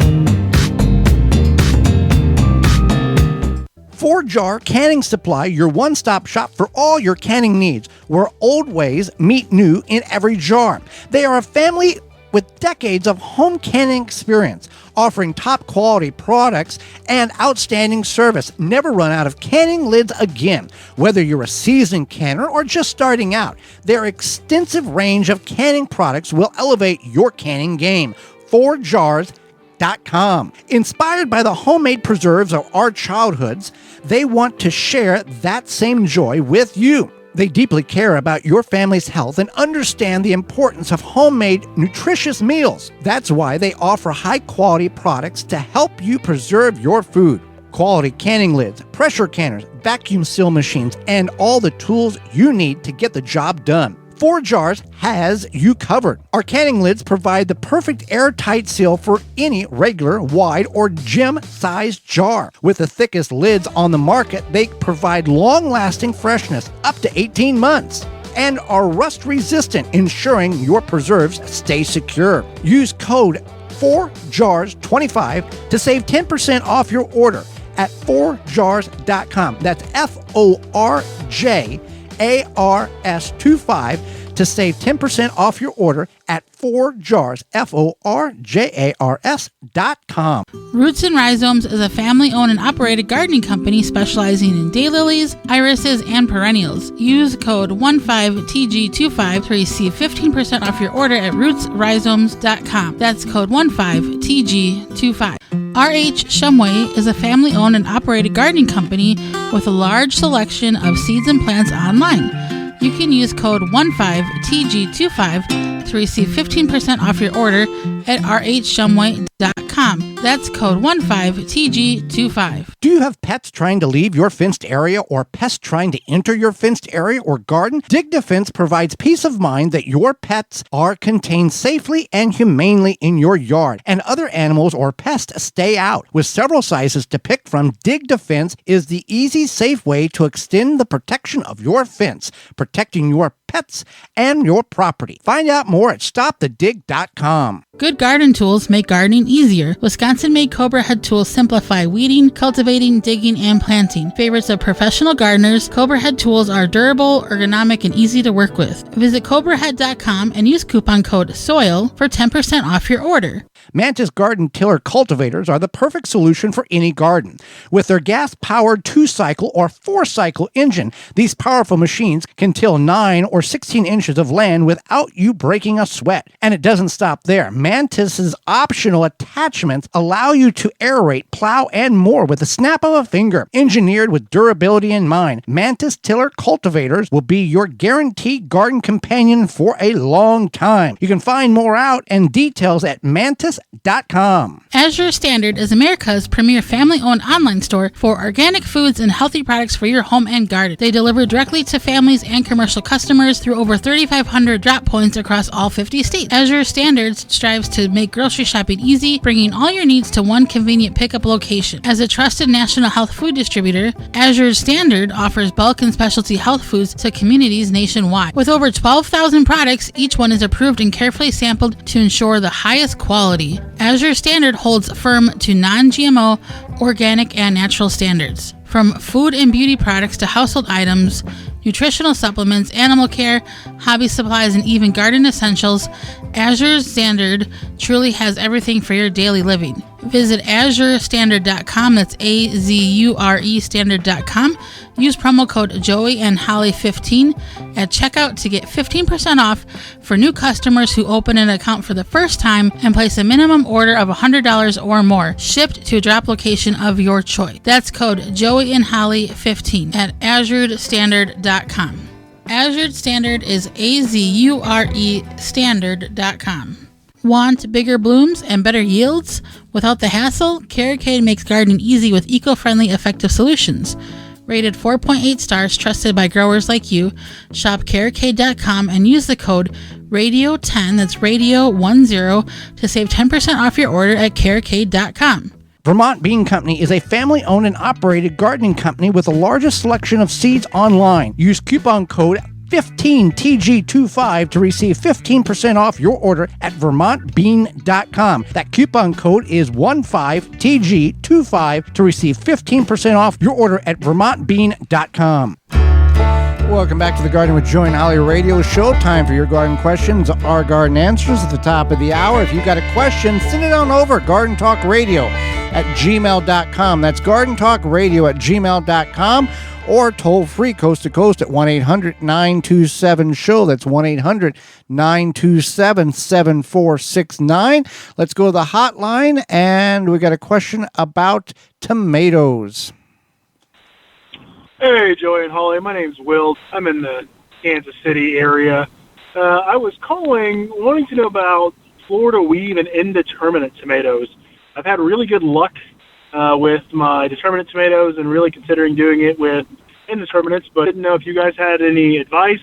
4-Jar Canning Supply, your one-stop shop for all your canning needs, where old ways meet new in every jar. They are a family with decades of home canning experience, offering top-quality products and outstanding service. Never run out of canning lids again. Whether you're a seasoned canner or just starting out, their extensive range of canning products will elevate your canning game. 4jars.com. Inspired by the homemade preserves of our childhoods, they want to share that same joy with you. They deeply care about your family's health and understand the importance of homemade, nutritious meals. That's why they offer high-quality products to help you preserve your food. Quality canning lids, pressure canners, vacuum seal machines, and all the tools you need to get the job done. 4Jars has you covered. Our canning lids provide the perfect airtight seal for any regular, wide, or gym-sized jar. With the thickest lids on the market, they provide long-lasting freshness, up to 18 months, and are rust-resistant, ensuring your preserves stay secure. Use code 4jars25 to save 10% off your order at 4jars.com. That's FORJARS25 to save 10% off your order at 4jars, FORJARS.com. Roots and Rhizomes is a family-owned and operated gardening company specializing in daylilies, irises, and perennials. Use code 15TG25 to receive 15% off your order at rootsrhizomes.com. That's code 15TG25. RH Shumway is a family-owned and operated gardening company with a large selection of seeds and plants online. You can use code 15TG25 to receive 15% off your order at rhshumway.com. That's code 15TG25. Do you have pets trying to leave your fenced area or pests trying to enter your fenced area or garden? Dig Defense provides peace of mind that your pets are contained safely and humanely in your yard, and other animals or pests stay out. With several sizes to pick from, Dig Defense is the easy, safe way to extend the protection of your fence, protecting your pets and your property. Find out more at stopthedig.com. Good garden tools make gardening easier. Wisconsin-made Cobra Head tools simplify weeding, cultivating, digging, and planting. Favorites of professional gardeners, Cobra Head tools are durable, ergonomic, and easy to work with. Visit cobrahead.com and use coupon code SOIL for 10% off your order. Mantis garden tiller cultivators are the perfect solution for any garden. With their gas-powered 2-cycle or 4-cycle engine, these powerful machines can till 9 or 16 inches of land without you breaking a sweat. And it doesn't stop there. Mantis's optional attachments allow you to aerate, plow, and more with the snap of a finger. Engineered with durability in mind, Mantis tiller cultivators will be your guaranteed garden companion for a long time. You can find more out and details at mantis.com. Azure Standard is America's premier family-owned online store for organic foods and healthy products for your home and garden. They deliver directly to families and commercial customers through over 3,500 drop points across all 50 states. Azure Standards strives to make grocery shopping easy, bringing all your needs to one convenient pickup location. As a trusted national health food distributor, Azure Standard offers bulk and specialty health foods to communities nationwide. With over 12,000 products, each one is approved and carefully sampled to ensure the highest quality. Azure Standard holds firm to non-GMO, organic, and natural standards. From food and beauty products to household items, nutritional supplements, animal care, hobby supplies, and even garden essentials, Azure Standard truly has everything for your daily living. Visit azurestandard.com. That's AZURE standard.com. Use promo code Joey and Holly 15 at checkout to get 15% off for new customers who open an account for the first time and place a minimum order of $100 or more, shipped to a drop location of your choice. That's code Joey and Holly 15 at azurestandard.com. Azure Standard is AZURE standard.com. Want bigger blooms and better yields? Without the hassle, Carricade makes gardening easy with eco-friendly, effective solutions. Rated 4.8 stars, trusted by growers like you. Shop Carricade.com and use the code RADIO10, that's RADIO10, to save 10% off your order at Carricade.com. Vermont Bean Company is a family-owned and operated gardening company with the largest selection of seeds online. Use coupon code 15TG25 to receive 15% off your order at vermontbean.com. That coupon code is 15TG25 to receive 15% off your order at vermontbean.com. Welcome back to the Garden with Joey and Holly radio show. Time for your garden questions, our garden answers at the top of the hour. If you've got a question, send it on over. Garden Talk Radio at gmail.com. That's Garden Talk Radio at gmail.com. Or toll free coast to coast at 1-800-927-SHOW. That's 1-800-927-7469. Let's go to the hotline, and we got a question about tomatoes. Hey, Joey and Holly. My name's Will. I'm in the Kansas City area. I was wanting to know about Florida weave and indeterminate tomatoes. I've had really good luck with my determinate tomatoes and really considering doing it with indeterminates, but I didn't know if you guys had any advice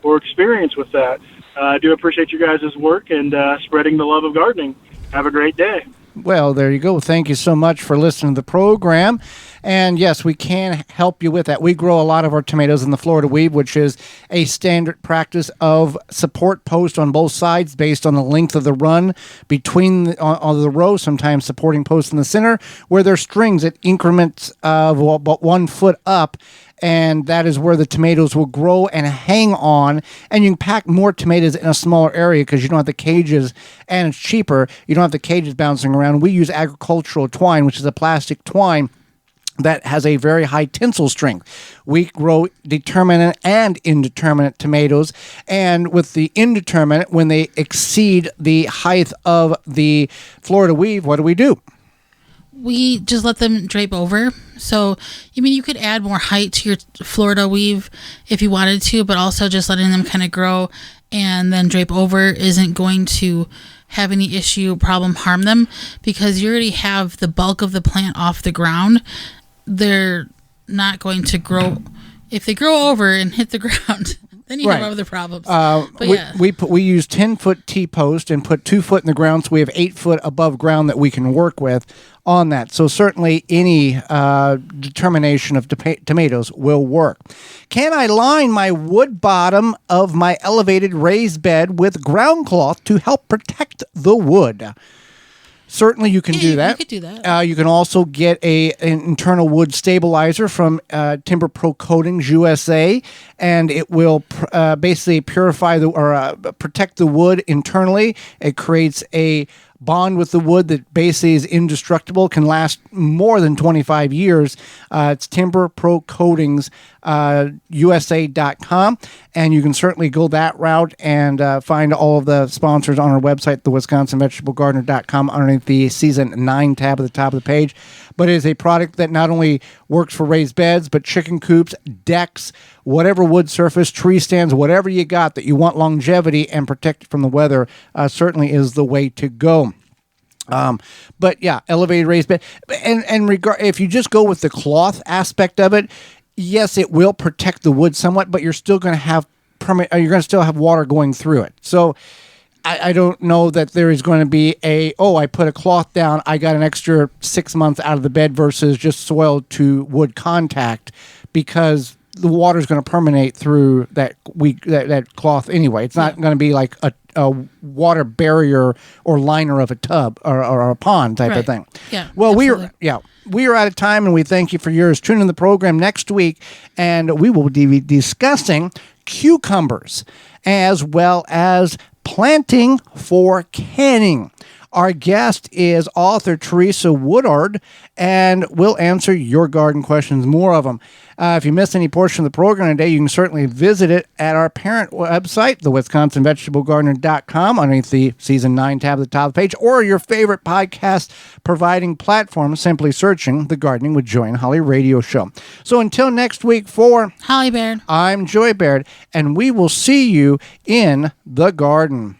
or experience with that. I do appreciate you guys' work and spreading the love of gardening. Have a great day. Well, there you go. Thank you so much for listening to the program. And yes, we can help you with that. We grow a lot of our tomatoes in the Florida weave, which is a standard practice of support post on both sides based on the length of the run between the rows, sometimes supporting posts in the center, where there's strings at increments of about 1 foot up. And that is where the tomatoes will grow and hang on. And you can pack more tomatoes in a smaller area because you don't have the cages, and it's cheaper. You don't have the cages bouncing around. We use agricultural twine, which is a plastic twine that has a very high tensile strength. We grow determinate and indeterminate tomatoes. And with the indeterminate, when they exceed the height of the Florida weave, what do? We just let them drape over. So, you could add more height to your Florida weave if you wanted to, but also just letting them kind of grow and then drape over isn't going to have any issue, problem, harm them, because you already have the bulk of the plant off the ground. They're not going to grow. If they grow over and hit the ground, then you have other problems. We use 10-foot T-post and put 2 foot in the ground, so we have 8 foot above ground that we can work with on that. So certainly any determination of tomatoes will work. Can I line my wood bottom of my elevated raised bed with ground cloth to help protect the wood? Certainly you can do that. You could do that. You can also get an internal wood stabilizer from Timber Pro Coatings USA, and it will basically purify or protect the wood internally. It creates a bond with the wood that basically is indestructible, can last more than 25 years. It's Timber Pro Coatings USA.com, and you can certainly go that route and find all of the sponsors on our website, the WisconsinVegetableGardener.com, underneath the Season 9 tab at the top of the page. But it is a product that not only works for raised beds, but chicken coops, decks, whatever wood surface, tree stands, whatever you got that you want longevity and protect from the weather, certainly is the way to go. But yeah, elevated raised bed. And if you just go with the cloth aspect of it, yes, it will protect the wood somewhat, but you're still going to have you're going to still have water going through it. So I don't know that there is going to be I put a cloth down, I got an extra 6 months out of the bed versus just soil to wood contact, because the water is going to permeate through that cloth anyway. It's not going to be like water barrier or liner of a tub or a pond type of Right. thing. Yeah, Well, absolutely. we are out of time, and we thank you for yours. Tune in the program next week, and we will be discussing cucumbers as well as planting for canning. Our guest is author Teresa Woodard, and we'll answer your garden questions, more of them. If you missed any portion of the program today, you can certainly visit it at our parent website, the WisconsinVegetableGardener.com, underneath the Season 9 tab at the top of the page, or your favorite podcast providing platform, simply searching the Gardening with Joy and Holly radio show. So until next week, for Holly Baird. I'm Joy Baird, and we will see you in the garden.